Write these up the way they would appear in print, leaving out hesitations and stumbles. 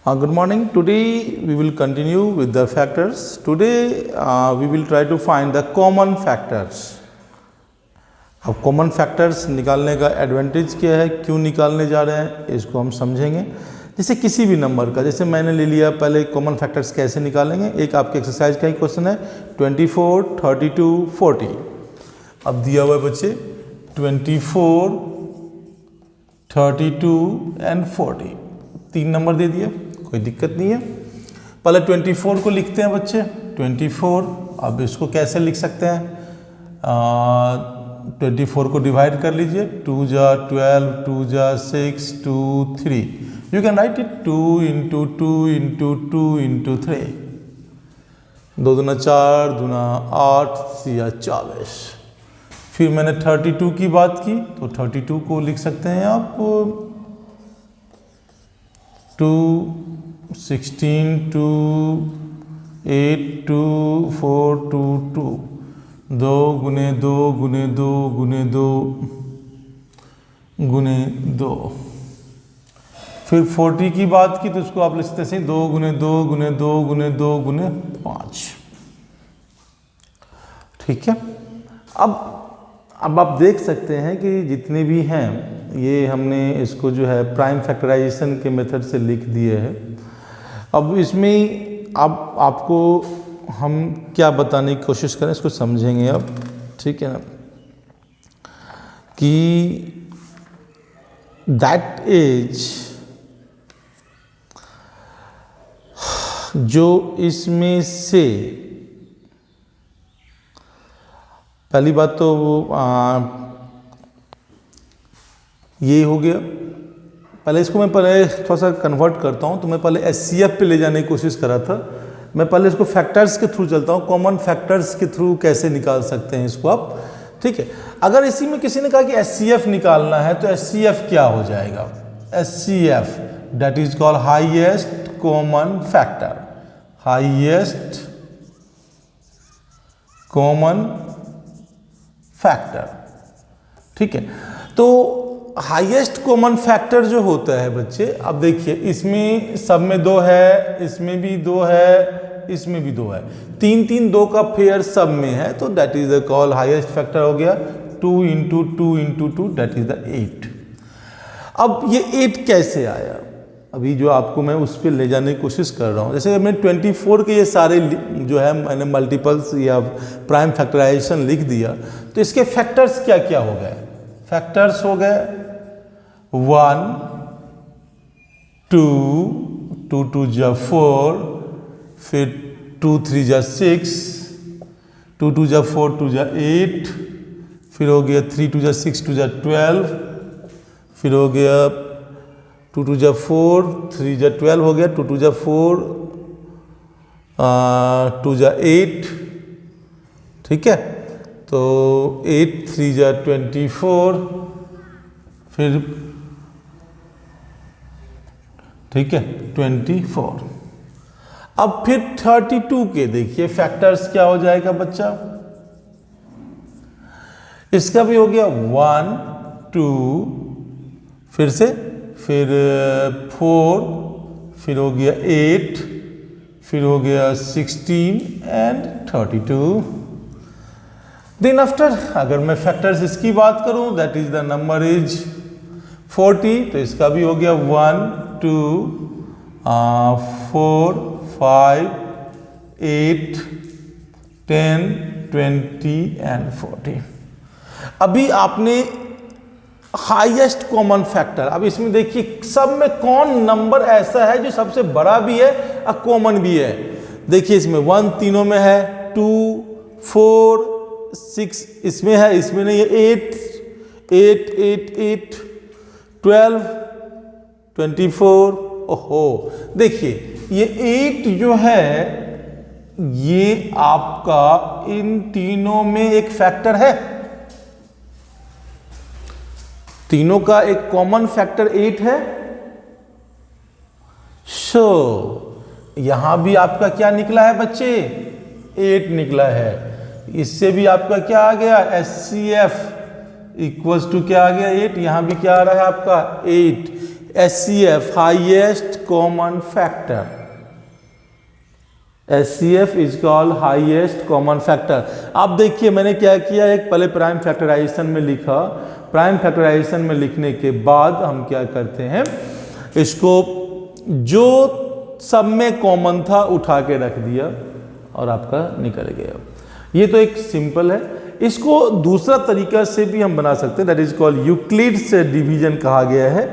Good morning. Today we will continue with the factors. Today we will try to find the common factors. अब common factors निकालने का advantage क्या है, क्यों निकालने जा रहे हैं, इसको हम समझेंगे। जैसे किसी भी नंबर का, जैसे मैंने ले लिया, पहले कॉमन फैक्टर्स कैसे निकालेंगे। एक आपके एक्सरसाइज का ही क्वेश्चन है 24, 32, 40। अब दिया हुआ है बच्चे 24, 32 एंड 40, 3 नंबर दे दिया, कोई दिक्कत नहीं है। पहले 24 को लिखते हैं बच्चे, 24। अब इसको कैसे लिख सकते हैं, 24 को डिवाइड कर लीजिए, 2 जा 12, 2 जा 6, 2 3। You can write it 2 into 2 into 2 into 3, 2 दूना 4, दूना 8, 40। फिर मैंने 32 की बात की, तो 32 को लिख सकते हैं आप 2, 16, 2, 8, 2, 4, 2, 2, 2 गुने 2 गुने 2 गुने 2 गुने 2। फिर 40 की बात की, तो इसको आप लिख सकते हैं 2 गुने 2 गुने 2 गुने 2 गुने 5। ठीक है। अब आप देख सकते हैं कि जितने भी हैं ये हमने इसको जो है प्राइम फैक्टराइजेशन के मेथड से लिख दिए हैं। अब इसमें अब आपको हम क्या बताने की कोशिश करें, इसको समझेंगे अब, ठीक है ना, कि दैट इज जो इसमें से पहली बात तो ये हो गया। पहले इसको मैं थोड़ा सा कन्वर्ट करता हूँ, तो मैं पहले एचसीएफ पे ले जाने की कोशिश करा था। मैं पहले इसको फैक्टर्स के थ्रू चलता हूँ, कॉमन फैक्टर्स के थ्रू कैसे निकाल सकते हैं इसको आप, ठीक है। अगर इसी में किसी ने कहा कि एचसीएफ निकालना है, तो एचसीएफ क्या हो जाएगा, HCF that is called highest common factor, highest common factor, ठीक है। तो हाईएस्ट कॉमन फैक्टर जो होता है बच्चे, अब देखिए इसमें सब में 2 है, इसमें भी 2 है, इसमें भी 2 है, 3 3 2 का पेयर सब में है, तो that is the call highest factor हो गया। 2 into 2 into 2 that is the 8। अब ये 8 कैसे आया, अभी जो आपको मैं उस पर ले जाने की कोशिश कर रहा हूँ। जैसे मैंने 24 के ये सारे जो है मैंने मल्टीपल्स या प्राइम फैक्टराइजेशन लिख दिया, तो इसके फैक्टर्स क्या क्या हो गए, फैक्टर्स हो गए 1, 2, 2 2 जा 4, फिर 2 3 जा 6, 2 2 जा 4, 2 जा 8, फिर हो गया 3 2 जा 6, 2 जा 12, फिर हो गया 2 2 जा 4, 3 जा 12 हो गया, 2 2 जा 4, 2 जा 8, ठीक है। तो 8 3 जा 24, फिर ठीक है 24। अब फिर 32 के देखिए फैक्टर्स क्या हो जाएगा बच्चा, इसका भी हो गया 1 2, फिर से फिर 4, फिर हो गया 8, फिर हो गया 16 एंड 32। देन आफ्टर अगर मैं फैक्टर्स इसकी बात करूं, that is the number is 40, तो इसका भी हो गया 1 2 4 5 8 10 20 एंड 40। अभी आपने हाईएस्ट कॉमन फैक्टर, अब इसमें देखिए सब में कौन नंबर ऐसा है जो सबसे बड़ा भी है और कॉमन भी है। देखिए इसमें 1 तीनों में है, 2 4 6 इसमें है, इसमें नहीं है, 8 8 8 8 12 24। ओहो देखिए ये 8 जो है ये आपका इन तीनों में एक फैक्टर है, तीनों का एक कॉमन फैक्टर 8 है। सो यहां भी आपका क्या निकला है बच्चे, 8 निकला है। इससे भी आपका क्या आ गया, एचसीएफ इक्वल्स टू क्या आ गया 8, यहां भी क्या आ रहा है आपका 8। HCF highest common factor, HCF is called highest common factor. अब देखिए मैंने क्या किया, एक पहले प्राइम फैक्टराइजेशन में लिखा, प्राइम फैक्टराइजेशन में लिखने के बाद हम क्या करते हैं, इसको जो सब में कॉमन था उठा के रख दिया और आपका निकल गया। ये तो एक सिंपल है। इसको दूसरा तरीका से भी हम बना सकते हैं, that is called Euclid's division कहा गया है।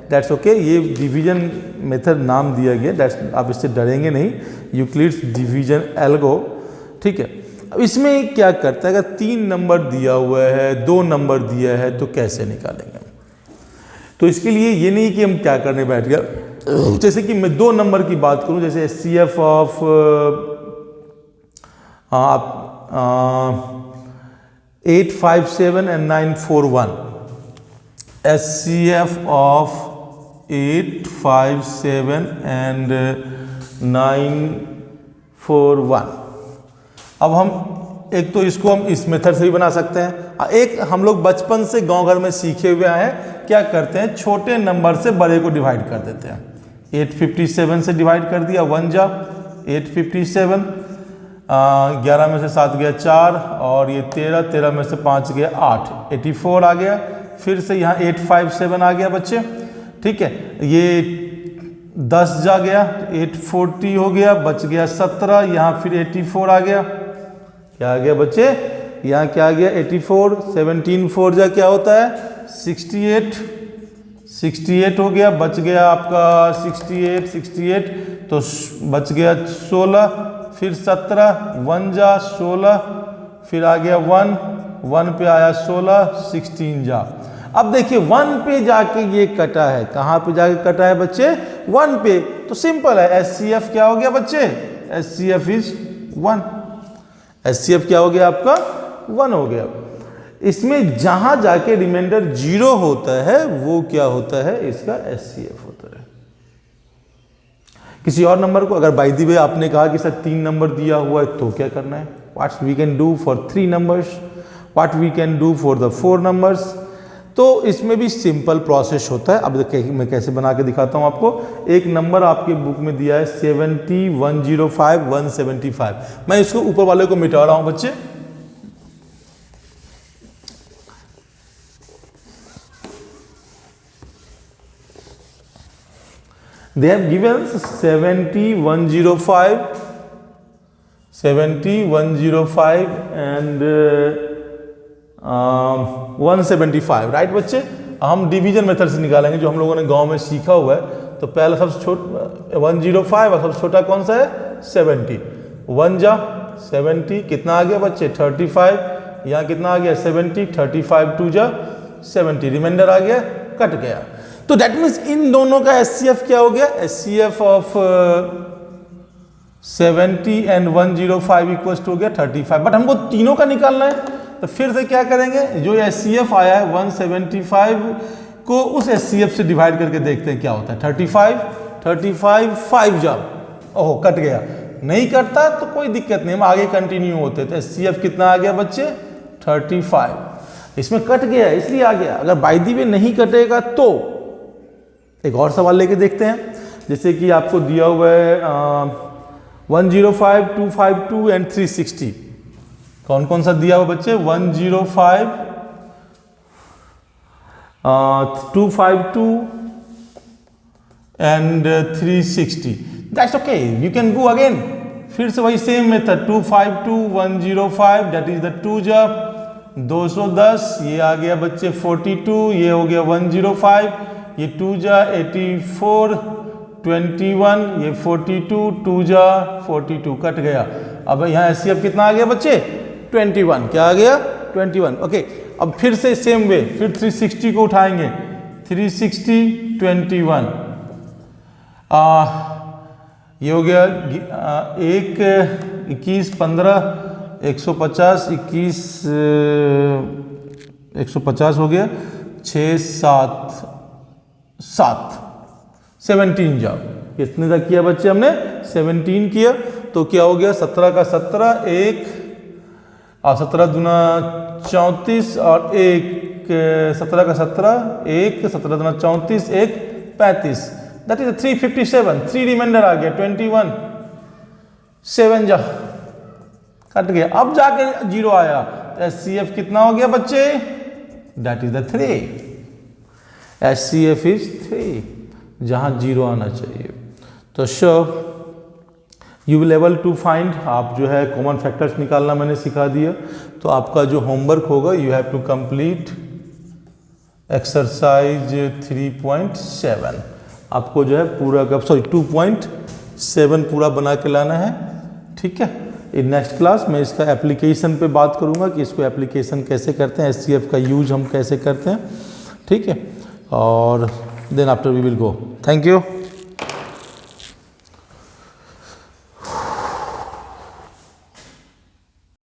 दैट्स ओके, ये डिवीजन मेथड नाम दिया गया, दैट्स, आप इससे डरेंगे नहीं, यूक्लिड्स डिवीजन एल्गो, ठीक है। अब इसमें क्या करता है, अगर 3 नंबर दिया हुआ है, 2 नंबर दिया है, तो कैसे निकालेंगे? तो इसके लिए ये नहीं कि हम क्या करने बैठ गया, जैसे कि मैं 2 नंबर की बात करूं, जैसे HCF of 857 and 941, HCF of 857 and 941। अब हम एक तो इसको हम इस मेथड से भी बना सकते हैं, एक हम लोग बचपन से गांव घर में सीखे हुए हैं, क्या करते हैं, छोटे नंबर से बड़े को डिवाइड कर देते हैं। 857 से डिवाइड कर दिया, 1 जा 857, 11 में से 7 गया 4, और ये 13 में से 5 गया 8, 84 आ गया। फिर से यहाँ 857 आ गया बच्चे, ठीक है, ये 10 जा गया, 840 हो गया, बच गया 17, यहाँ फिर 84 आ गया, क्या आ गया बच्चे, यहाँ क्या आ गया 84, 17 4 जा क्या होता है 68 हो गया, बच गया आपका 68, तो बच गया 16, फिर 17, 1 जा 16, फिर आ गया 1 पे आया 16, 16 जा। अब देखिए 1 पे जाके ये कटा है, कहाँ पे जाके कटा है बच्चे, 1 पे, तो सिंपल है, HCF क्या हो गया बच्चे, HCF इज 1, HCF क्या हो गया आपका 1 हो गया। इसमें जहां जाके रिमाइंडर 0 होता है वो क्या होता है, इसका HCF होता है। किसी और नंबर को अगर बाय द वे आपने कहा कि सर 3 नंबर दिया हुआ है तो क्या करना है, what we can do for 3 numbers, what we can do for the 4 numbers. तो इसमें भी सिंपल प्रोसेस होता है। अब मैं कैसे बना के दिखाता हूं आपको। एक नंबर आपके बुक में दिया है 70, 105, 175। मैं इसको ऊपर वाले को मिटा रहा हूं बच्चे, they have given 70, 105 and 175, right बच्चे। हम डिवीजन मेथड से निकालेंगे जो हम लोगों ने गांव में सीखा हुआ है। तो पहला सबसे छोटा 105 और सबसे छोटा कौन सा है 70, 1 जा 70, कितना आ गया बच्चे 35, यहाँ कितना आ गया 70, 35 2 जा 70, रिमाइंडर आ गया, कट गया। तो दैट मीन्स इन दोनों का HCF क्या हो गया, HCF of 70 and 105 equals to हो गया 35। बट हमको तीनों का निकालना है, तो फिर से क्या करेंगे, जो HCF आया है 175 को उस HCF से डिवाइड करके देखते हैं क्या होता है। 35 5 जा, ओहो कट गया, नहीं कटता तो कोई दिक्कत नहीं, हम आगे कंटिन्यू होते। तो HCF कितना आ गया बच्चे 35, इसमें कट गया इसलिए आ गया। अगर बाय द वे नहीं कटेगा तो एक और सवाल लेके देखते हैं। जैसे कि आपको दिया हुआ है 105, 252 एंड 360। कौन कौन सा दिया हुआ बच्चे, 105, 252 and 360। That's okay, you can go again, फिर से वही same method 252, 105, that is the 2 जा 210, ये आ गया बच्चे 42, ये हो गया 105, ये 2 जा 84, 21, ये 42, 2 जा 42, कट गया। अब यहाँ HCF कितना आ गया बच्चे 21, क्या आ गया 21, ओके। अब फिर से सेम वे, फिर 360 को उठाएंगे, 360, 21, ये हो गया 1, 21, 15, 150, 21, 150 हो गया, 6, 7, 17 जाओ। कितने तक किया बच्चे हमने 17 किया, तो क्या हो गया 17 का 17, 1 और 17 दूना 34 और 1 17 का 17, 1 17 दूना 34, 1 35, दैट इज 357, 3 रिमाइंडर आ गया 21, 7 जा कट गया, अब जाके 0 आया, तो HCF कितना हो गया बच्चे? That is the 3, HCF is 3, जहां 0 आना चाहिए। तो so you will able to find, आप जो है कॉमन फैक्टर्स निकालना मैंने सिखा दिया। तो आपका जो होमवर्क होगा, you have to complete exercise 3.7, आपको जो है पूरा का 2.7 पूरा बना के लाना है, ठीक है। इन नेक्स्ट क्लास में इसका एप्लीकेशन पे बात करूंगा कि इसको एप्लीकेशन कैसे करते हैं, HCF का यूज हम कैसे करते हैं, ठीक है। और then after we will go. Thank you.